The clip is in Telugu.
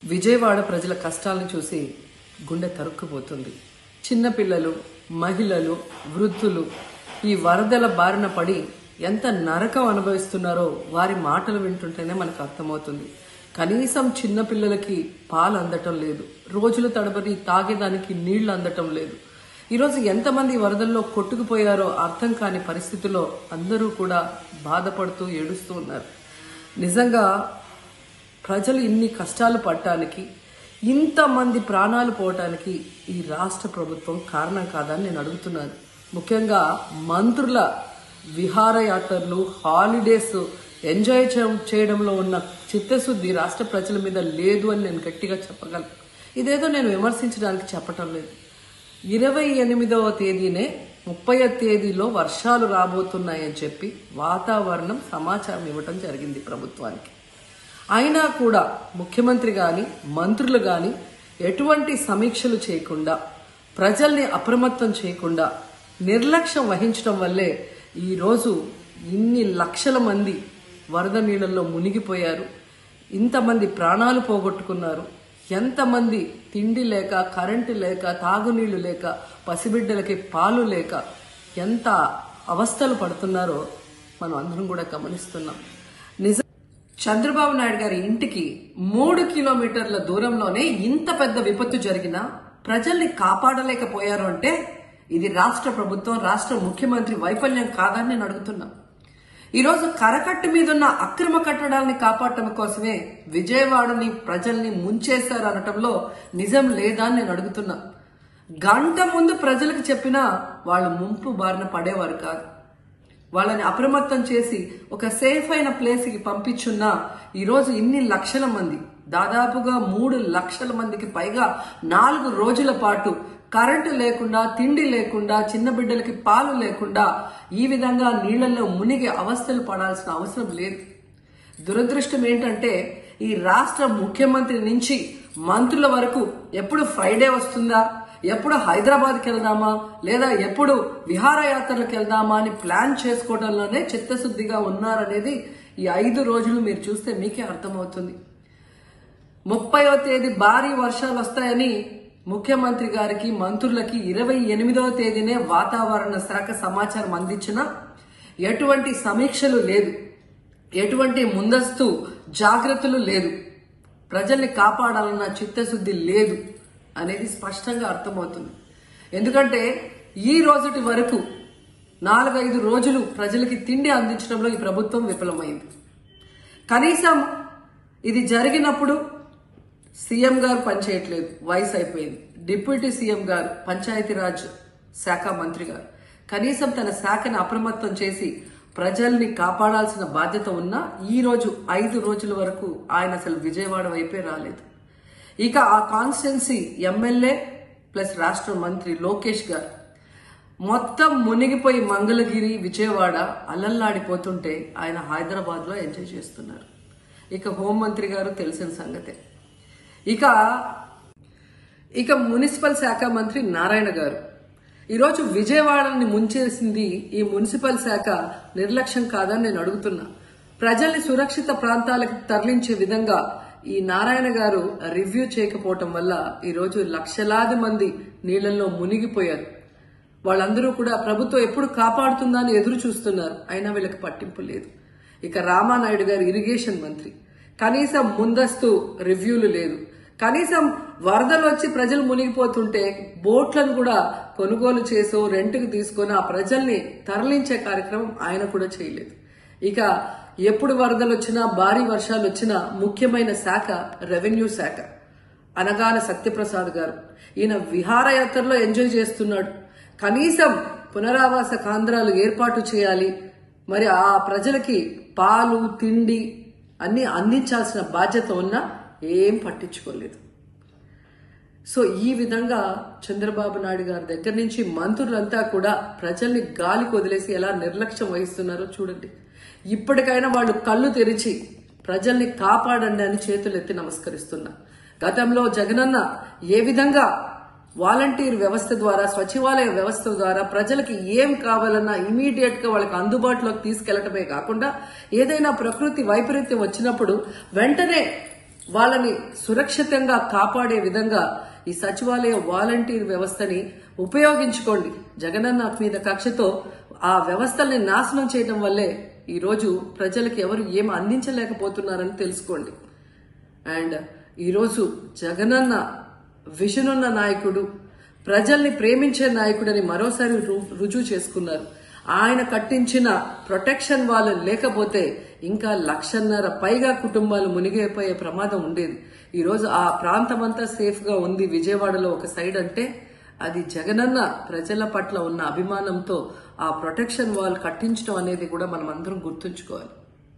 విజయవాడ ప్రజల కష్టాలను చూసి గుండె తరుక్కుపోతుంది. చిన్నపిల్లలు, మహిళలు, వృద్ధులు ఈ వరదల బారిన పడి ఎంత నరకం అనుభవిస్తున్నారో వారి మాటలు వింటుంటేనే మనకు అర్థమవుతుంది. కనీసం చిన్నపిల్లలకి పాలు అందటం లేదు, రోజుల తడబడి తాగేదానికి నీళ్లు అందటం లేదు. ఈరోజు ఎంతమంది వరదల్లో కొట్టుకుపోయారో అర్థం కాని పరిస్థితుల్లో అందరూ కూడా బాధపడుతూ ఏడుస్తూ ఉన్నారు. నిజంగా ప్రజలు ఇన్ని కష్టాలు పడటానికి, ఇంతమంది ప్రాణాలు పోవటానికి ఈ రాష్ట్ర ప్రభుత్వం కారణం కాదని నేను అడుగుతున్నాను. ముఖ్యంగా మంత్రుల విహారయాత్రలు, హాలిడేస్ ఎంజాయ్ చేయడంలో ఉన్న చిత్తశుద్ధి రాష్ట్ర ప్రజల మీద లేదు అని నేను గట్టిగా చెప్పగలను. ఇదేదో నేను విమర్శించడానికి చెప్పటం లేదు. 28వ తేదీనే 30వ తేదీలో వర్షాలు రాబోతున్నాయని చెప్పి వాతావరణం సమాచారం ఇవ్వటం జరిగింది ప్రభుత్వానికి. అయినా కూడా ముఖ్యమంత్రి గాని, మంత్రులు గాని ఎటువంటి సమీక్షలు చేయకుండా, ప్రజల్ని అప్రమత్తం చేయకుండా నిర్లక్ష్యం వహించడం వల్లే ఈరోజు ఇన్ని లక్షల మంది వరద నీళ్ళల్లో మునిగిపోయారు. ఇంతమంది ప్రాణాలు పోగొట్టుకున్నారు. ఎంతమంది తిండి లేక, కరెంటు లేక, తాగునీళ్లు లేక, పసిబిడ్డలకి పాలు లేక ఎంత అవస్థలు పడుతున్నారో మనం అందరం కూడా గమనిస్తున్నాం. చంద్రబాబు నాయుడు గారి ఇంటికి 3 కిలోమీటర్ల దూరంలోనే ఇంత పెద్ద విపత్తు జరిగినా ప్రజల్ని కాపాడలేకపోయారు అంటే ఇది రాష్ట్ర ప్రభుత్వం, రాష్ట్ర ముఖ్యమంత్రి వైఫల్యం కాదని నేను అడుగుతున్నా. ఈరోజు కరకట్టు మీదున్న అక్రమ కట్టడాలని కాపాడటం కోసమే విజయవాడని ప్రజల్ని ముంచేశారు అనటంలో నిజం లేదా అని నేను అడుగుతున్నా. గంట ముందు ప్రజలకు చెప్పినా వాళ్ళు ముంపు బారిన పడేవారు కాదు. వాళ్ళని అప్రమత్తం చేసి ఒక సేఫ్ అయిన ప్లేస్ కి పంపించున్నా ఈరోజు ఇన్ని లక్షల మంది, దాదాపుగా 3 లక్షల మందికి పైగా 4 రోజుల పాటు కరెంటు లేకుండా, తిండి లేకుండా, చిన్న బిడ్డలకి పాలు లేకుండా ఈ విధంగా నీళ్లలో మునిగి అవస్థలు పడాల్సిన అవసరం లేదు. దురదృష్టం ఏంటంటే ఈ రాష్ట్ర ముఖ్యమంత్రి నుంచి మంత్రుల వరకు ఎప్పుడు ఫ్రైడే వస్తుందా, ఎప్పుడు హైదరాబాద్కి వెళ్దామా, లేదా ఎప్పుడు విహారయాత్రలకు వెళ్దామా అని ప్లాన్ చేసుకోవడంలోనే చిత్తశుద్ధిగా ఉన్నారనేది ఈ 5 రోజులు మీరు చూస్తే మీకే అర్థమవుతుంది. 30వ తేదీ భారీ వర్షాలు వస్తాయని ముఖ్యమంత్రి గారికి, మంత్రులకి 28వ తేదీనే వాతావరణ శాఖ సమాచారం అందించినా ఎటువంటి సమీక్షలు లేదు, ఎటువంటి ముందస్తు జాగ్రత్తలు లేదు, ప్రజల్ని కాపాడాలన్న చిత్తశుద్ధి లేదు అనేది స్పష్టంగా అర్థమవుతుంది. ఎందుకంటే ఈ రోజుటి వరకు 4-5 రోజులు ప్రజలకి తిండి అందించడంలో ఈ ప్రభుత్వం విఫలమైంది. కనీసం ఇది జరిగినప్పుడు సీఎం గారు పనిచేయట్లేదు, వయసు అయిపోయింది. డిప్యూటీ సీఎం గారు, పంచాయతీరాజ్ శాఖ మంత్రి గారు కనీసం తన శాఖను అప్రమత్తం చేసి ప్రజల్ని కాపాడాల్సిన బాధ్యత ఉన్నా ఈ రోజు 5 రోజుల వరకు ఆయన అసలు విజయవాడ వైపే రాలేదు. ఇక ఆ కాన్స్టిట్యున్సీ ఎమ్మెల్యే ప్లస్ రాష్ట్ర మంత్రి లోకేష్ గారు మొత్తం మునిగిపోయి మంగళగిరి, విజయవాడ అల్లల్లాడిపోతుంటే ఆయన హైదరాబాద్ లో ఎంజాయ్ చేస్తున్నారు. ఇక హోంమంత్రి గారు తెలిసిన సంగతే. ఇక మున్సిపల్ శాఖ మంత్రి నారాయణ గారు ఈరోజు విజయవాడని ముంచేసింది ఈ మున్సిపల్ శాఖ నిర్లక్ష్యం కాదని నేను అడుగుతున్నా. ప్రజల్ని సురక్షిత ప్రాంతాలకు తరలించే విధంగా ఈ నారాయణ గారు రివ్యూ చేయకపోవటం వల్ల ఈరోజు లక్షలాది మంది నీళ్లలో మునిగిపోయారు. వాళ్ళందరూ కూడా ప్రభుత్వం ఎప్పుడు కాపాడుతుందా అని ఎదురు చూస్తున్నారు. అయినా వీళ్ళకి పట్టింపు లేదు. ఇక రామానాయుడు గారు ఇరిగేషన్ మంత్రి, కనీసం ముందస్తు రివ్యూలు లేదు. కనీసం వరదలు వచ్చి ప్రజలు మునిగిపోతుంటే బోట్లను కూడా కొనుగోలు చేసో రెంట్కి తీసుకొని ఆ ప్రజల్ని తరలించే కార్యక్రమం ఆయన కూడా చేయలేదు. ఇక ఎప్పుడు వరదలు వచ్చినా, భారీ వర్షాలు వచ్చినా ముఖ్యమైన శాఖ రెవెన్యూ శాఖ. అనగాన సత్యప్రసాద్ గారు ఈయన విహారయాత్రలో ఎంజాయ్ చేస్తున్నాడు. కనీసం పునరావాస కేంద్రాలు ఏర్పాటు చేయాలి, మరి ఆ ప్రజలకి పాలు, తిండి అన్ని అందించాల్సిన బాధ్యత ఉన్నా ఏం పట్టించుకోలేదు. సో ఈ విధంగా చంద్రబాబు నాయుడు గారి దగ్గర నుంచి మంత్రులంతా కూడా ప్రజల్ని గాలికి వదిలేసి ఎలా నిర్లక్ష్యం వహిస్తున్నారో చూడండి. ఇప్పటికైనా వాళ్ళు కళ్ళు తెరిచి ప్రజల్ని కాపాడండి అని చేతులెత్తి నమస్కరిస్తున్నా. గతంలో జగనన్న ఏ విధంగా వాలంటీర్ వ్యవస్థ ద్వారా, సచివాలయ వ్యవస్థ ద్వారా ప్రజలకి ఏం కావాలన్నా ఇమీడియట్ గా వాళ్ళకి అందుబాటులోకి తీసుకెళ్లటమే కాకుండా ఏదైనా ప్రకృతి వైపరీత్యం వచ్చినప్పుడు వెంటనే వాళ్ళని సురక్షితంగా కాపాడే విధంగా ఈ సచివాలయ వాలంటీర్ వ్యవస్థని ఉపయోగించుకోండి. జగనన్న మీద కక్షతో ఆ వ్యవస్థల్ని నాశనం చేయడం వల్లే ఈ రోజు ప్రజలకు ఎవరు ఏం అందించలేకపోతున్నారని తెలుసుకోండి. అండ్ ఈరోజు జగనన్న విజన్ ఉన్న నాయకుడు, ప్రజల్ని ప్రేమించే నాయకుడని మరోసారి రుజువు చేసుకున్నారు. ఆయన కట్టించిన ప్రొటెక్షన్ వాళ్ళు లేకపోతే ఇంకా 1,50,000 పైగా కుటుంబాలు మునిగిపోయే ప్రమాదం ఉండేది. ఈరోజు ఆ ప్రాంతమంతా సేఫ్ గా ఉంది విజయవాడలో ఒక సైడ్ అంటే అది జగనన్న ప్రజల పట్ల ఉన్న అభిమానంతో ఆ ప్రొటెక్షన్ వాల్ కట్టించడం అనేది కూడా మనం అందరం గుర్తుంచుకోవాలి.